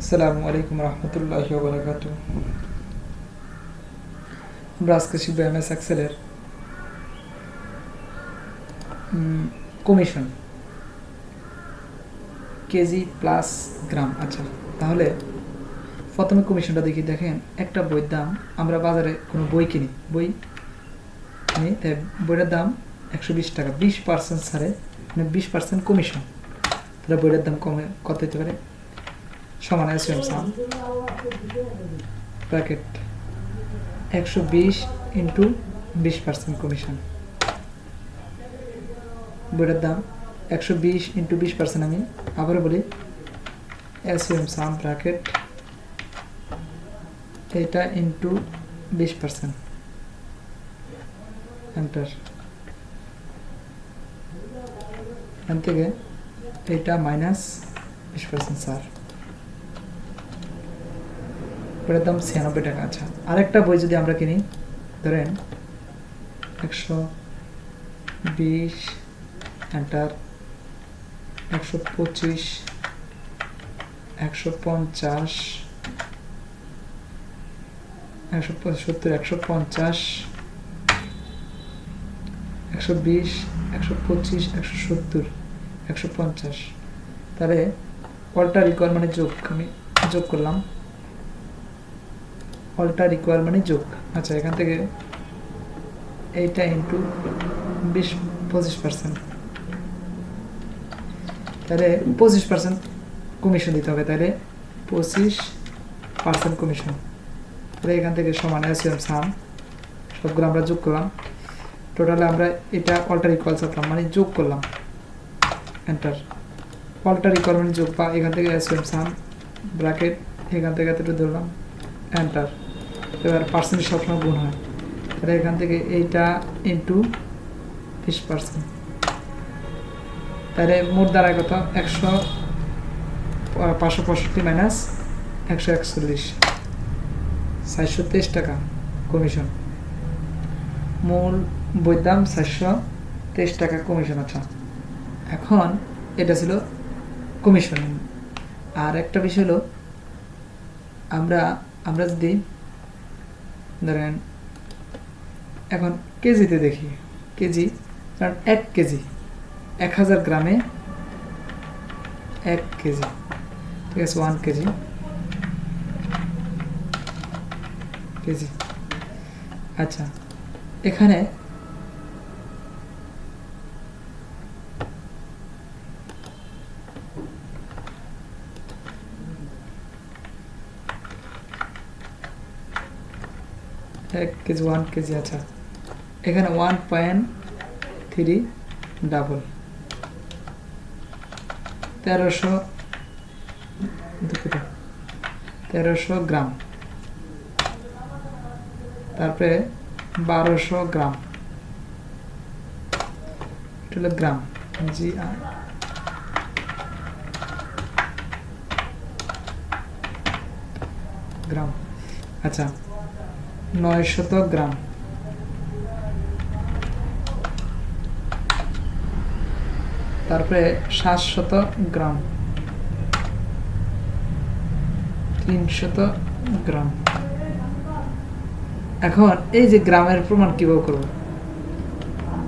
আসসালামু আলাইকুম রহমতুল্লাহি ওয়া বারাকাতুহু। আমরা আজকে শিখব এমএস এক্সেলের কমিশন কেজি প্লাস গ্রাম। আচ্ছা, তাহলে প্রথমে কমিশনটা দেখি। দেখেন, একটা বইয়ের দাম, আমরা বাজারে কোনো বই কিনি, তাই বইটার দাম 120 টাকা, 20% ছাড়ে, মানে 20% কমিশন। তাহলে বইটার দাম কমে কত হতে পারে? সমান আছে সাম ব্র্যাকেট 120 ইন্টু 20% কমিশন। বইটার দাম 120 ইন্টু 20%। আমি আবারও বলি, সাম ব্র্যাকেট এটা ইন্টু 20%, এন্টার। এখান থেকে এটা মাইনাস 20% স্যার। বইটার দাম 96 টাকা। আচ্ছা, আরেকটা বই যদি আমরা কিনি, ধরেন 120 এন্টার, 125, 150, 170, 150, 120, 125, 170, 150। তাহলে অল্টার ইকুয়াল মানে যোগ, আমি যোগ করলাম, অল্টার ইকুয়াল মানে যোগ। আচ্ছা, এখান থেকে এইটা ইন্টু 25%, তাহলে 25% কমিশন দিতে হবে। তাহলে 25% কমিশন। তাহলে এখান থেকে সমান সাম, সবগুলো আমরা যোগ করলাম। টোটালে আমরা এটা অল্টার ইকুয়াল চাপলাম, মানে যোগ করলাম, এন্টার। অল্টার ইকুয়াল মানে যোগ, বা এখান থেকে সাম ব্র্যাকেট এখান থেকে এতটা ধরলাম, এন্টার। এবার পার্সেন্টেজ সবসময় গুণ হয়, তাহলে এখান থেকে এইটা ইন্টু 20%। তাহলে মোট দাঁড়ায় কত? 565 মাইনাস 141, 423 টাকা কমিশন। মূল বইয়ের দাম 423 টাকা কমিশন। আচ্ছা, এখন এটা ছিল কমিশন। আর একটা বিষয় হলো, আমরা যদি ধরেন এখন কেজিতে দেখি, কেজি, কারণ 1 কেজি 1000 গ্রামে 1 কেজি, ঠিক আছে, 1 কেজি কেজি। আচ্ছা, এখানে এক কেজি 1 কেজি। আচ্ছা, এখানে 1.3 ডাবল 1300 গ্রাম, তারপরে 1200 গ্রাম, এটা হলো গ্রাম, জি গ্রাম। আচ্ছা, 900 গ্রাম, তারপরে 700 গ্রাম, 300 গ্রাম। এখন এই যে গ্রামের প্রমাণ কিভাবে করব?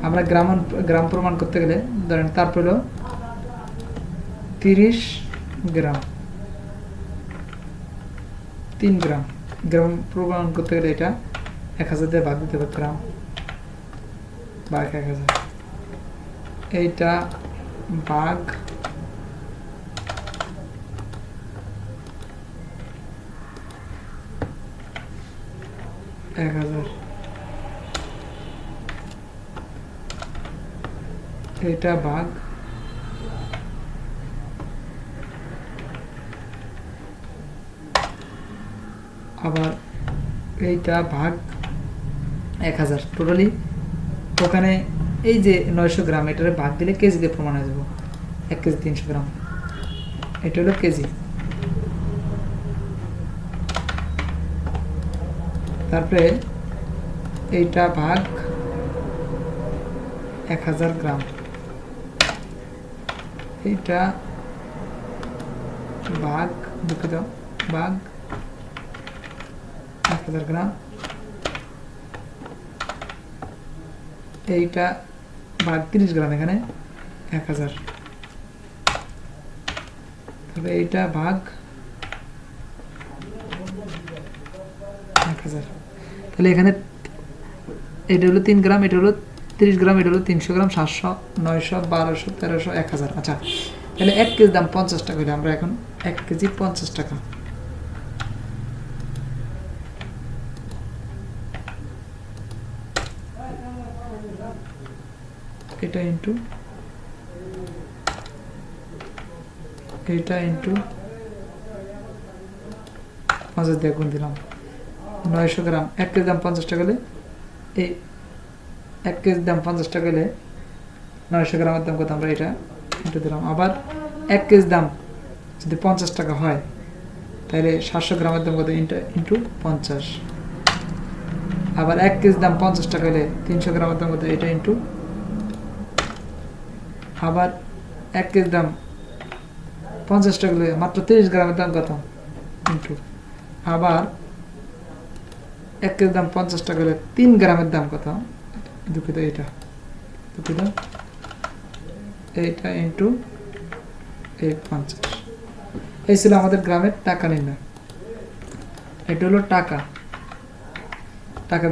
আমরা গ্রাম প্রমাণ করতে গেলে ধরেন, তারপর হলো 30 গ্রাম, 3 গ্রাম। গ্রাম প্রমাণ করতে গেলে এটা 1000 দিয়ে ভাগ দিতে হবে, গ্রাম ভাগ 1000, এইটা ভাগ 1000, এটা ভাগ আবার এইটা ভাগ 1000। টোটালি ওখানে এই যে 900 গ্রাম, এটারে ভাগ দিলে কেজিতে প্রমাণ হয়ে যাব। 1 কেজি 300 গ্রাম, এটা হলো কেজি। তারপরে এইটা ভাগ 1000 গ্রাম, এইটা ভাগ, দুঃখিত, ভাগ 1000 গ্রাম, এইটা ভাগ 30 গ্রাম, এখানে 1000, তবে এইটা ভাগ 1000, তাহলে এখানে এটা হলো 3 গ্রাম, এটা হলো 30 গ্রাম, এটা হলো 300 গ্রাম, 700, 900, 1200, 1300, 1000। আচ্ছা, তাহলে 1 কেজি দাম 50 টাকা হলে আমরা এখন 1 কেজি 50 টাকা, এটা ইন্টু এটা ইন্টু 50 দিয়ে গুণ দিলাম, 900 গ্রাম, 1 কেজি দাম 50 টাকা হলে এই 1 কেজি দাম 50 টাকা হলে 900 গ্রামের দাম কত, আমরা এটা ইন্টু দিলাম। আবার 1 কেজি দাম যদি 50 টাকা হয় তাহলে 700 গ্রামের দাম কত, ইন্টু 50। আবার 1 কেজি দাম 50 টাকা হলে 300 গ্রামের দাম কত, এটা ইন্টু। আবার 1 কেজি দাম 50 টাকা হলে মাত্র 30 গ্রামের দাম কত, ইন্টু। আবার 1 কেজি দাম 50 টাকা হলে 3 গ্রামের দাম কত, দুঃখিত এইটা ইন্টু এই 50। এই ছিল আমাদের গ্রামের টাকা নির্ণয়। এটা হলো টাকা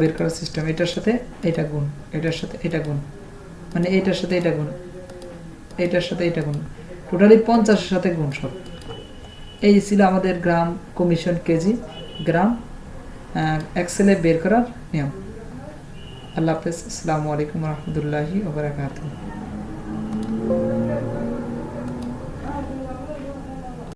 বের করার সিস্টেম। এটার সাথে এটা গুণ, এটার সাথে এটা গুণ, মানে এটার সাথে এটা গুণ, এটার সাথে এটা গুণ, টোটালি 50-এর সাথে গুণ সব। এই ছিল আমাদের গ্রাম, কমিশন, কেজি, গ্রাম এক্সেলে বের করার নিয়ম। আল্লাহ হাফেজ। আসসালামু আলাইকুম রহমতুল্লাহি ওয়া বারাকাতুহু।